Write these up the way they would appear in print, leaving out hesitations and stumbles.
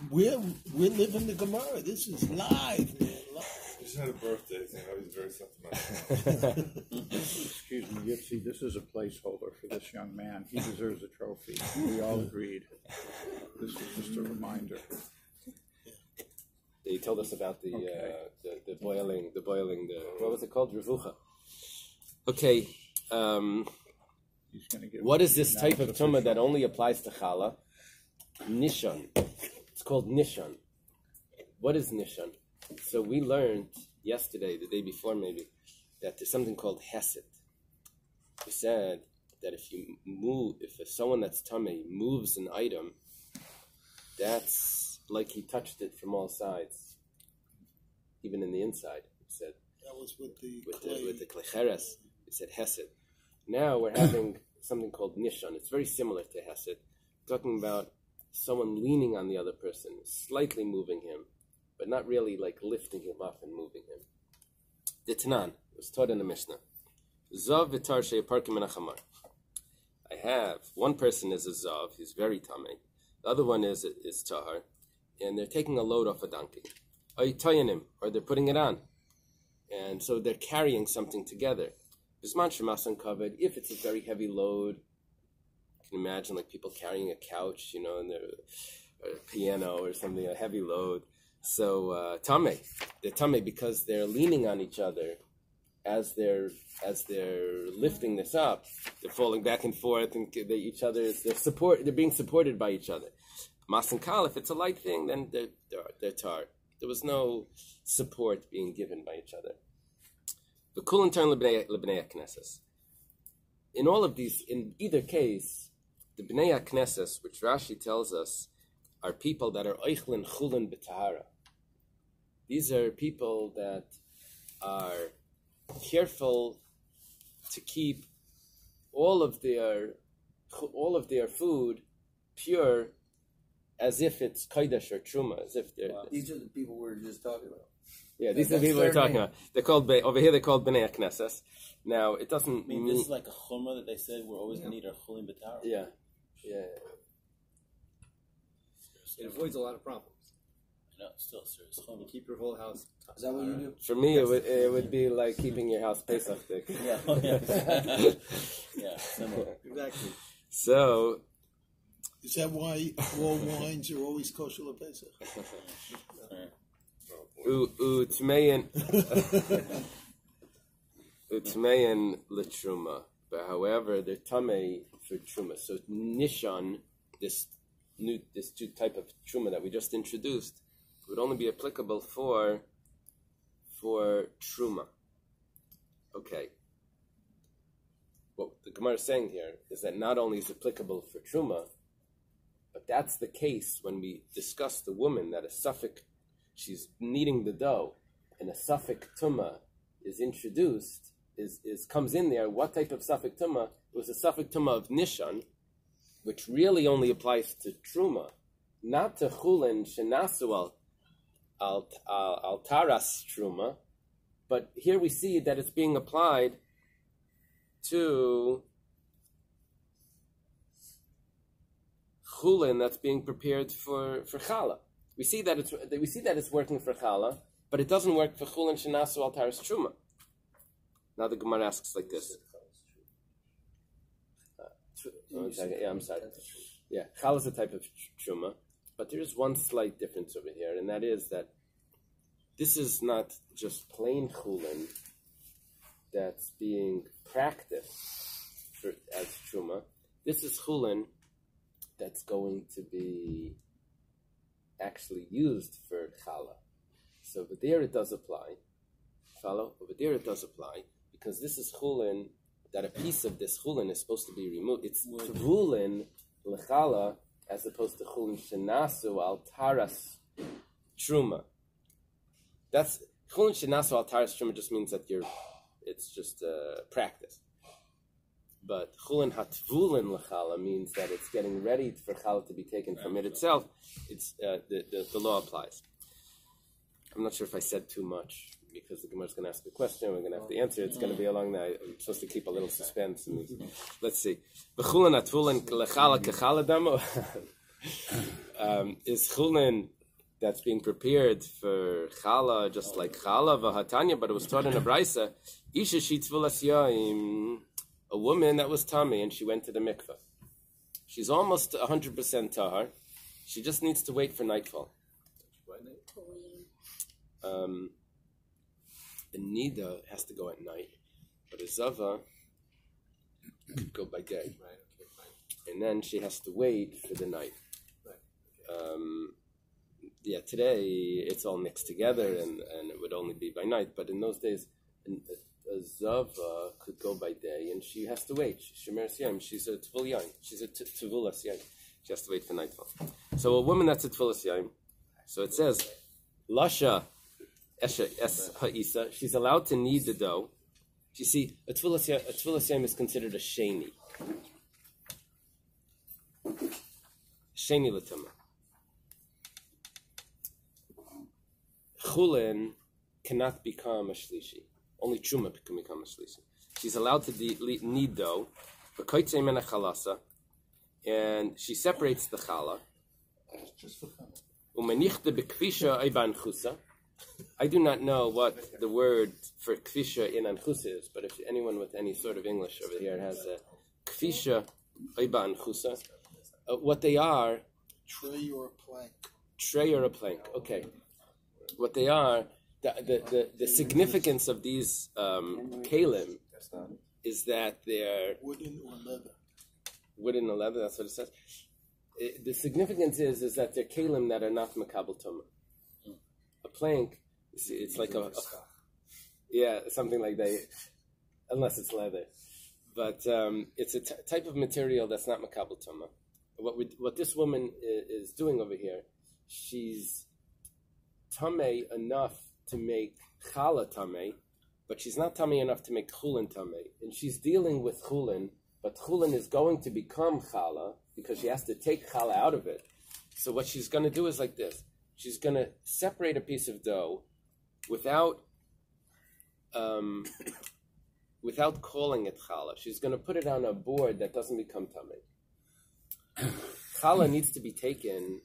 we're living the Gemara. This is live, man. He just had a birthday thing. He's very sentimental. Excuse me, Yitzi, this is a placeholder for this young man. He deserves a trophy. We all agreed. This is just a reminder. He told us about the boiling, what was it called? Revucha. Okay. What is this type of tumah that only applies to challah? Nishan. It's called nishan. What is nishan? So we learned yesterday, the day before maybe, that there's something called hesed. We said that if someone that's tamei moves an item, that's like he touched it from all sides, even in the inside. We said that was with the klecheres. We said hesed. Now we're having something called nishan. It's very similar to hesed, talking about someone leaning on the other person, slightly moving him, but not really like lifting him up and moving him. The Tanan was taught in the Mishnah. Zav v'tar she'yaparkim menachem. I have one person is a zav, he's very tamei. The other one is tahar, and they're taking a load off a donkey. Or they're putting it on, and so they're carrying something together. Bisman shemasan covered. If it's a very heavy load, you can imagine like people carrying a couch, and or a piano or something, a heavy load. So tamei, they're tamei because they're leaning on each other as they're lifting this up. They're falling back and forth, and they're being supported by each other. Mas and kal, if it's a light thing, then they're tar. There was no support being given by each other. The kul in turn lebnei knesses. In all of these, in either case, the bnei knesses, which Rashi tells us, are people that are oichlin chulin b'tahara. These are people that are careful to keep all of their food pure, as if it's kodesh or truma, as if they're. Wow. These are the people we're just talking about. Yeah, these are the people we're talking about. They're called over here. They're called bnei knesses. Now it doesn't mean this is like a chumrah that they said we're always going to eat our chulin b'tahara. Yeah. It avoids a lot of problems. No, still serious. Keep your whole house. Is that what you do? For me, it would be like keeping your house Pesach thick. Yeah, similar. Exactly. So, is that why all wines are always kosher Pesach? Utmeyan l'truma, but however they're tamei for truma. So nishan, this new type of truma that we just introduced, would only be applicable for truma. Okay. What the Gemara is saying here is that not only is it applicable for truma, but that's the case when we discuss the woman that a suffix, she's kneading the dough, and a suffix tuma is introduced, comes in there. What type of suffix tuma? It was a suffix tuma of nishan, which really only applies to truma, not to chulin shenasu al taras truma. But here we see that it's being applied to chulin that's being prepared for challah. We see that it's working for challah, but it doesn't work for chulin shenasu al taras truma. Now the Gemara asks like this. I'm sorry. Yeah, challah is a type of truma, but there is one slight difference over here, and that is that this is not just plain chulin that's being practiced as truma. This is chulin that's going to be actually used for challah. So over there it does apply. Follow? Over there it does apply, because this is chulin that a piece of this chulin is supposed to be removed. It's chulin lechala as opposed to chulin shenasu al taras truma. That's chulin shenasu al taras truma just means that it's just practice. But chulin hatvulin lechala means that it's getting ready for challah to be taken from it itself. It's the law applies. I'm not sure if I said too much, because the Gemara is going to ask a question, we're going to have to answer. It's going to be a long night. I'm supposed to keep a little suspense. Let's see. is chulin that's being prepared for challah, just like challah v'hatanya, but it was taught in a brisa. Isha shitvulas yaim, a woman that was tummy and she went to the mikveh. She's almost 100% tahar. She just needs to wait for nightfall. The nida has to go at night, but a zava could go by day. And then she has to wait for the night. Today it's all mixed together and it would only be by night. But in those days, a zava could go by day and she has to wait. She's a tvul yaim. She's a tvulas yaim. She has to wait for nightfall. So a woman that's a tvulas yaim. So it says, lasha esha es ha'isa. She's allowed to knead the dough. You see, a tvulas yaim is considered a sheni. Sheni l'tama. Chulin cannot become a shlishi. Only truma can become a shlishi. She's allowed to knead dough, and she separates the challah. I do not know what the word for kfisha in anchusa is, but if anyone with any sort of English over here has a kfisha anchusa, what they are, Tray or a plank. Tray or a plank. Okay. What they are, the significance of these kalim is that they're wooden or leather. Wooden or leather. That's what it says. The significance is that they're kalim that are not makabel tumah. A plank, it's like something like that, unless it's leather. But it's a type of material that's not makabel tumah. What this woman is doing over here, she's tamei enough to make challah tamei, but she's not tamei enough to make chulin tamei. And she's dealing with chulin, but chulin is going to become challah because she has to take challah out of it. So what she's going to do is like this. She's going to separate a piece of dough without calling it challah. She's going to put it on a board that doesn't become tamei. Challah needs to be taken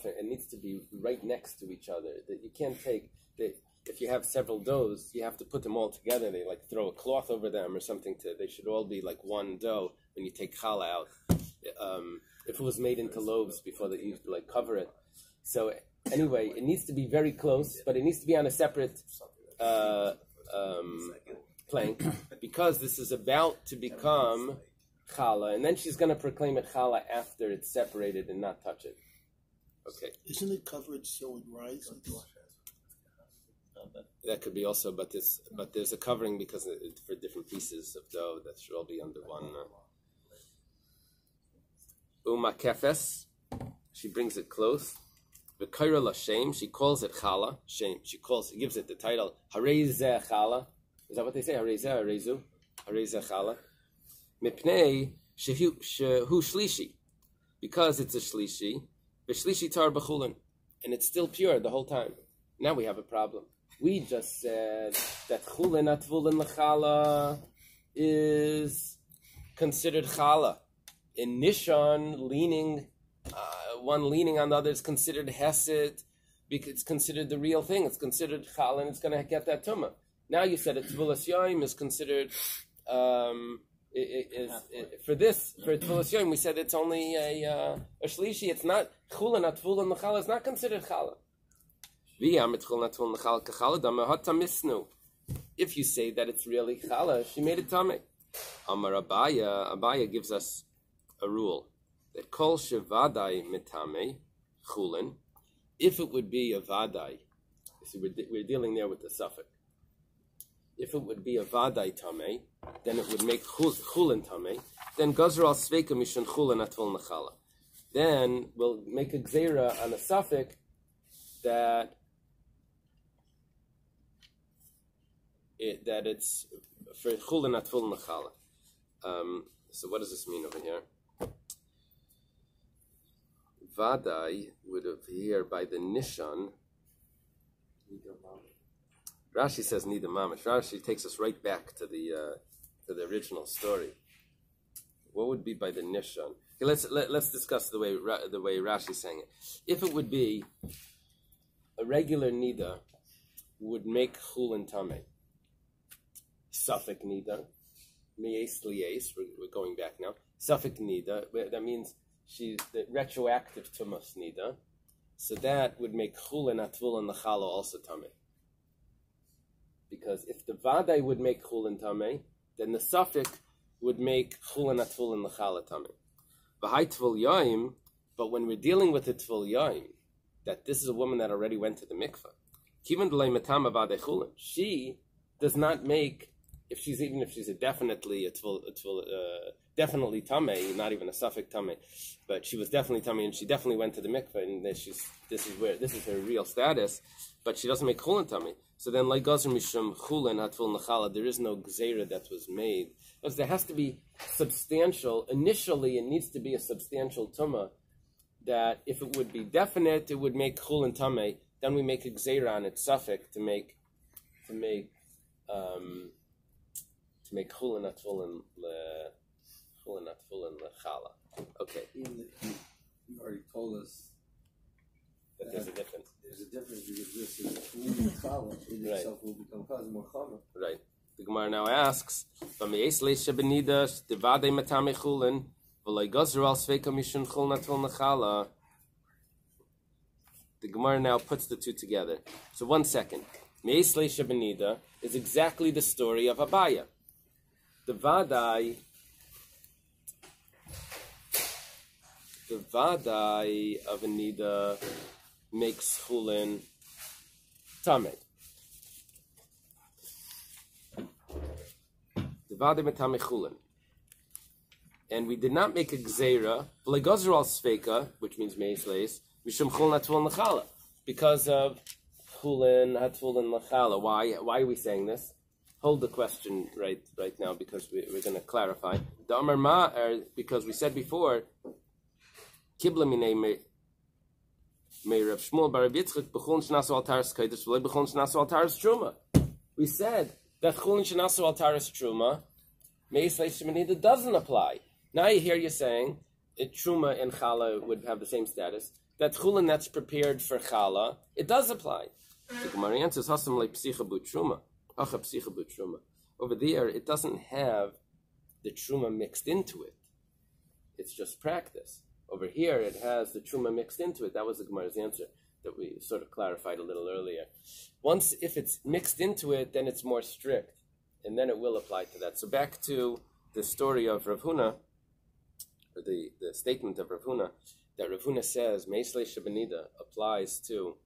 it needs to be right next to each other. That you can't take that. If you have several doughs, you have to put them all together. They like throw a cloth over them or something. They should all be like one dough when you take challah out. If it was made into loaves before that, you used to like cover it. So anyway, it needs to be very close, but it needs to be on a separate plank because this is about to become challah, and then she's going to proclaim it challah after it's separated and not touch it. Okay. Isn't it covered so it rises? That could be also, but there's a covering because for different pieces of dough that should all be under one. Uma kefes, she brings it close. V'kaira l'shem, she calls it challah. Shem, gives it the title Harei zeh challah. Is that what they say? Harei zeh, hareizu, Harei zeh challah. Mipnei shehu shlishi, because it's a shlishi. V'shlishi tar b'chulin, and it's still pure the whole time. Now we have a problem. We just said that chulin atvulin l'challah is considered challah. In Nishan, one leaning on the other is considered hesed, because it's considered the real thing. It's considered challah, and it's going to get that tumah. Now you said tvulas yaim is considered. For tvulas yaim, we said it's only a shlishi. It's not chulin atvulin l'challah. It's not considered challah. If you say that it's really challah, she made it tameh. Amar Abaya gives us a rule that kol shevadai mitame chulin. If it would be a vadai, so we're dealing there with the suffix. If it would be a vadai tameh, then it would make chulin tameh. Then gazra al sveika mishon chulin atvol nechala. Then we'll make a gzeira on a suffix that it's for chulin atvol nechala. So what does this mean over here? Vadai would appear by the Nishan. Rashi says Nidda Mamish. Rashi takes us right back to the original story. What would be by the Nishan? Okay, let's discuss the way Rashi's saying it. If it would be a regular Nidda would make Chulin Tameh. Safek Nidda. Miyes Lies, we're going back now. Safek Nidda, that means she's the retroactive Tumas Nidda. So that would make Chulin Atvul and Lechala also Tameh. Because if the Vadai would make Chulin Tameh, then the Safek would make Chulin Atvul and Lechala Tameh. V'hai Tvul Yaim, but when we're dealing with the Tvul Yaim, that this is a woman that already went to the mikveh. Kivan d'lei matama v'adei Chulin. She does not make, even if she's definitely tamei, not even a suffix tamei, but she was definitely tamei, and she definitely went to the mikveh, and this is her real status, but she doesn't make chulin tamei. So then, like gazer mishum chulin hatvul nechala, there is no gzeira that was made, because there has to be substantial. Initially, it needs to be a substantial tumah. That if it would be definite, it would make chulin tamei. Then we make a gzeira on its suffix to make chulin atfulin lechala. Okay. You already told us that there's a difference. There's a difference because this is chulin lechala in itself will become cause more chama. Right. The Gemara now asks, "V'miyes leisha benida devadei matame chulin v'lei gazru al sveika mishun chulin atfulin lechala." The Gemara now puts the two together. So 1 second. Miyes leisha benida is exactly the story of Abaya. The Vadai of Nidda makes chulin tamei. The Vadai matame chulin, and we did not make a gzeira v'legazer al sveika, which means meis leis mishum chulin hatvulin lechala, because of chulin hatvulin lechala. Why are we saying this? Hold the question right now because we're going to clarify. The Amar Ma, because we said before, Kibla minei me Rav Shmuel bar Rav Yitzchak b'chulin shenasu al taras kodesh v'lo b'chulin shenasu al taras truma. We said that chulin shenasu al taras truma, meis leis shemanida doesn't apply. Now you hear you saying truma and chala would have the same status. That chulin that's prepared for chala, it does apply. The Gemara answers hasam like psicha bu truma. Over there, it doesn't have the truma mixed into it. It's just practice. Over here, it has the truma mixed into it. That was the Gemara's answer that we sort of clarified a little earlier. If it's mixed into it, then it's more strict, and then it will apply to that. So back to the story of Rav Huna, or the statement of Rav Huna, that Rav Huna says, Meis Leisha Benida applies to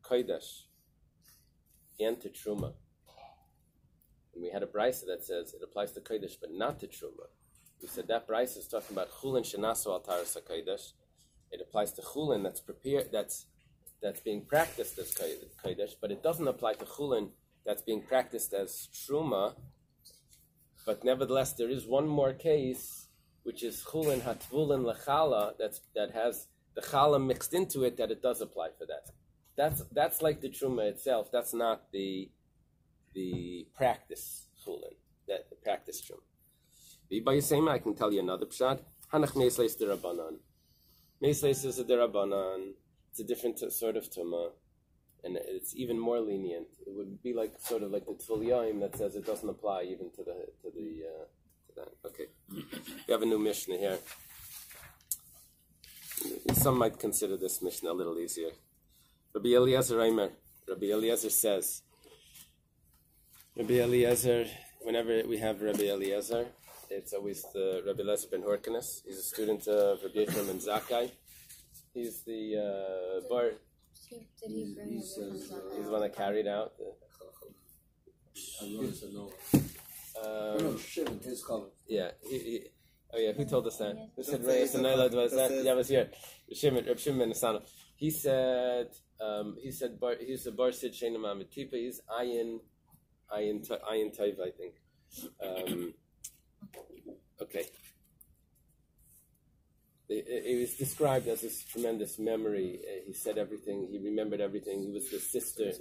Kodesh and to Truma. And we had a Bais that says it applies to Kodesh but not to Truma. We said that Bais is talking about Chulin Shenasu al Taras HaKodesh. It applies to Chulin that's prepared, that's being practiced as Kodesh, but it doesn't apply to Chulin that's being practiced as Truma. But nevertheless, there is one more case, which is Chulin Hatvulin Lechala, that has the Chala mixed into it, that it does apply for that. That's like the Truma itself. That's not the practice Chulin, the practice Truma. By same, I can tell you another pshat. Hanach meisleis derabanan. Meisleis is a derabanan. It's a different sort of Tuma, and it's even more lenient. It would be like sort of like the Tvul Yaim that says it doesn't apply even to that. Okay, we have a new Mishnah here. Some might consider this Mishnah a little easier. Rabbi Eliezer Reimer. Rabbi Eliezer says. Rabbi Eliezer. Whenever we have Rabbi Eliezer, it's always the Rabbi Eliezer ben Horkenes. He's a student of Rabbi Yechon ben Zakkai. He's the bar. Did he bring He's the one that carried out. Shimon, his color. Yeah. Who told us that? Who said Reyes and Eily was that? Yeah, I was here. Reb Shimon ben Asana. He said he's a bar sid sheina ma'ametipa. He's ayin taiv, I think. Okay. It was described as this tremendous memory. He said everything. He remembered everything. He was the cistern,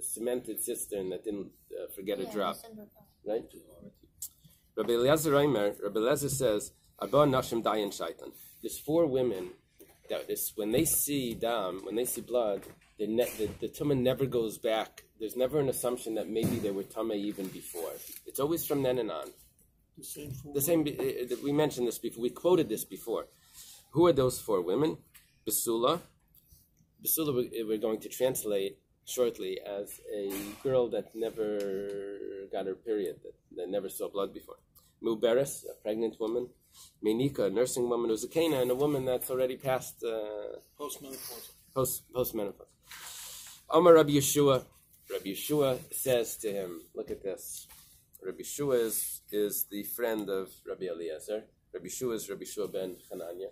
cemented cistern that didn't forget a drop. Right? Rabbi Eliezer says, Arba Nashim Dayan Shaitan. There's 4 women that when they see dam, when they see blood, the tumah never goes back. There's never an assumption that maybe they were tumah even before. It's always from then and on. The same. We mentioned this before. We quoted this before. Who are those 4 women? Basula. Basula we're going to translate shortly as a girl that never got her period, that never saw blood before. Muberes, a pregnant woman. Menika, a nursing woman. Uzakena, and a woman that's already past Postmenopause. Postmenopause. Omar Rabbi Yeshua. Rabbi Yeshua says to him, look at this. Rabbi Yeshua is the friend of Rabbi Eliezer. Rabbi Yeshua is Rabbi Yeshua ben Hanania.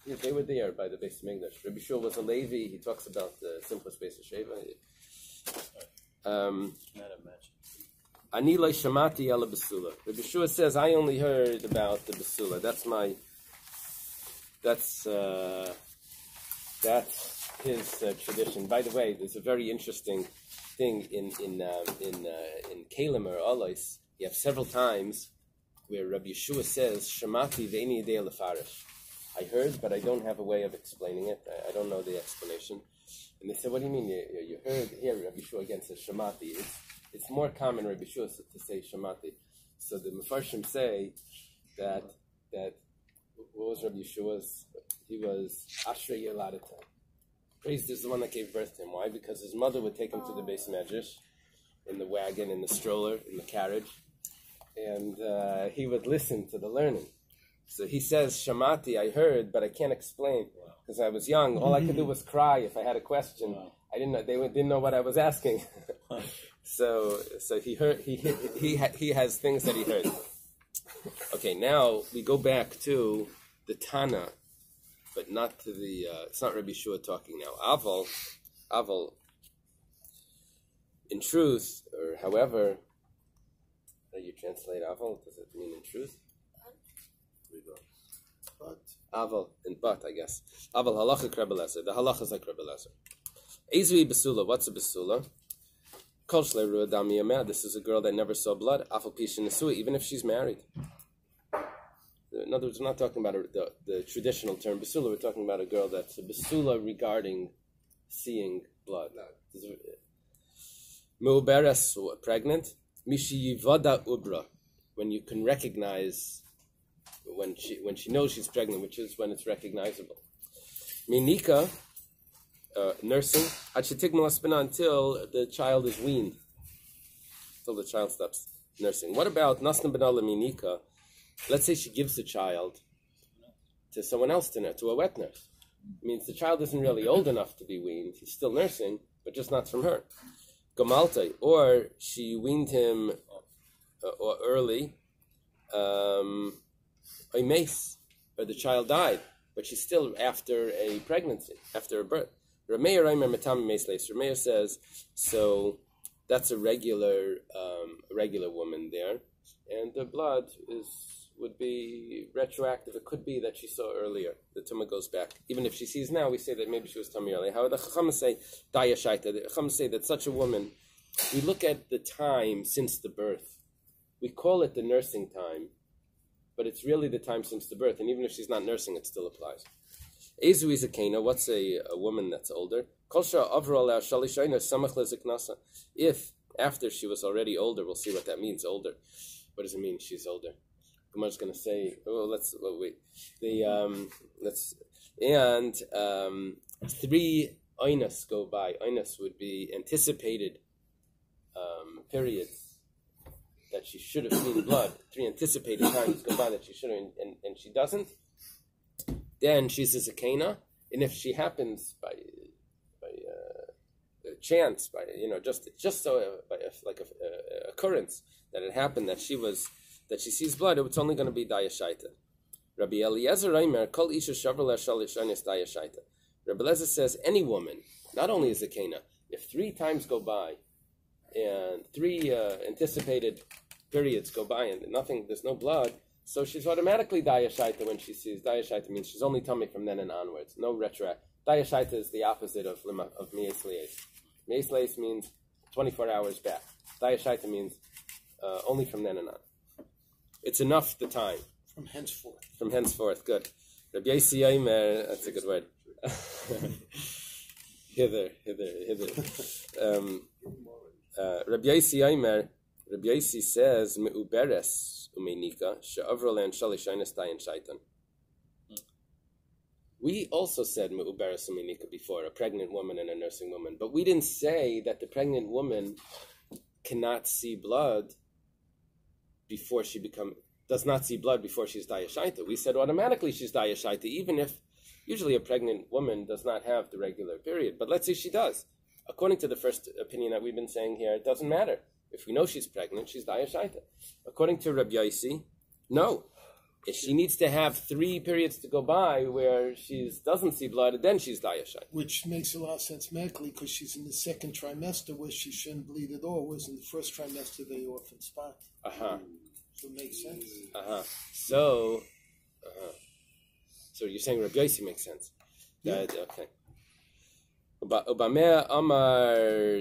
Yeah, they were there by the Bais English. Rabbi Yeshua was a Levi. He talks about the simplest Bais Sheva. Ani lo shamati ala basula. Rabbi Yeshua says, I only heard about the basula. That's his tradition. By the way, there's a very interesting thing in Kalim or Alois. You have several times where Rabbi Yeshua says, Shamati ve'eni yedei lefarish. I heard, but I don't have a way of explaining it. I don't know the explanation. And they said, what do you mean? You heard here, Rabbi Yeshua again says Shamati. It's more common, Rabbi Yeshua, to say Shamati. So the Mefarshim say that what was Rabbi Yeshua's? He was Ashrei Yeladita. Praised is the one that gave birth to him. Why? Because his mother would take him to the Beis Medrash in the wagon, in the stroller, in the carriage, and he would listen to the learning. So he says, Shamati, I heard, but I can't explain because I was young. All I could do was cry if I had a question. I didn't know, they didn't know what I was asking. So he heard. He has things that he heard. Okay, now we go back to the Tana, but not to the. It's not Rabbi Shua talking now. Aval. In truth, or however, how you translate Aval? Does it mean in truth? But Aval and but, I guess. Aval halacha Rabbi Eliezer. The halacha is like Rabbi Eliezer. Ezui basula. What's a basula? Kol shlei ruah dam yameh. This is a girl that never saw blood. Afal pi shenesua, even if she's married. In other words, we're not talking about the traditional term basula. We're talking about a girl that's a basula regarding seeing blood. Mu'beres, pregnant. Mishi yivada ubra, when you can recognize. When she knows she's pregnant, which is when it's recognizable. Minika, nursing, until the child is weaned, until the child stops nursing. What about Nasna Benala Minika? Let's say she gives the child to someone else to nurse, to a wet nurse. It means the child isn't really old enough to be weaned. He's still nursing, but just not from her. Gamaltai, or she weaned him or early. A mace, or the child died, but she's still after a pregnancy, after a birth. Rameir says, so that's a regular woman there, and the blood would be retroactive. It could be that she saw earlier. The tumah goes back. Even if she sees now, we say that maybe she was tummy earlier. However, the Chacham say, Daya Shaita. The Chacham say that such a woman, we look at the time since the birth. We call it the nursing time, but it's really the time since the birth, and even if she's not nursing, it still applies. Ezu is a kena. What's a woman that's older? If after she was already older, we'll see what that means. Older. What does it mean? She's older. Gemara's going to say. Wait. Three oinas go by. Oinas would be anticipated periods that she should have seen blood. 3 anticipated times go by that she should have, and she doesn't. Then she's a zakena, and if she happens by chance, by just so by a occurrence that it happened that she sees blood, it's only going to be dayashaita. Rabbi Eliezer Reimer kol isha shavar l'shalishanis dayashaita. Rabbi Eliezer says any woman, not only is zakena, if 3 times go by and 3 anticipated periods go by and there's no blood, so she's automatically dayashaita when she sees. Dayashaita means she's only tummy from then and onwards. No retroact. Dayashaita is the opposite of me'es leis. Me'es leis means 24 hours back. Dayashaita means only from then and on. It's enough the time. From henceforth. From henceforth, good. Rabbi Yomi, that's a good word. hither. Rabbi Yomi says, Me'uberes umenika she'avrolan shalishainas dayan shaitan. We also said Me'uberes umenika before, a pregnant woman and a nursing woman, but we didn't say that the pregnant woman cannot see blood before she does not see blood before she's dayashaita. We said automatically she's dayashaita, even if usually a pregnant woman does not have the regular period. But let's say she does. According to the first opinion that we've been saying here, it doesn't matter. If we know she's pregnant, she's dayashaita. According to Rabbi Yomi, no. If she needs to have 3 periods to go by where she doesn't see blood, then she's dayashaita. Which makes a lot of sense medically because she's in the second trimester where she shouldn't bleed at all, whereas in the first trimester they often spot. So it makes sense. So you're saying Rabbi Yomi makes sense? Yeah. Okay. Obamea Amar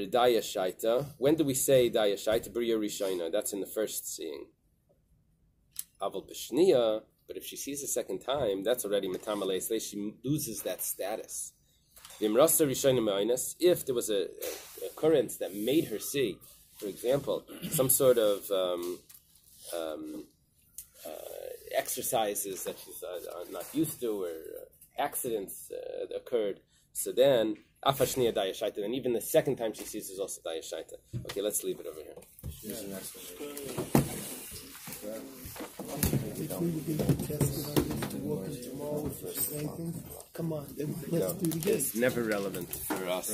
Dayashaita. When do we say Dayashaita? B'riya Rishayna. That's in the first seeing. Aval B'shniya. But if she sees a second time, that's already Metamale. She loses that status. V'imrasa Rishayna Me'aynas. If there was a occurrence that made her see, for example, some sort of exercises that she's not used to, or accidents occurred, so then afashniya dayashaita, and even the second time she sees is also dayashaita. Okay, let's leave it over here. If we were going to be tested on this to walk in tomorrow with anything, come on, then let's do it again. It's never relevant for us.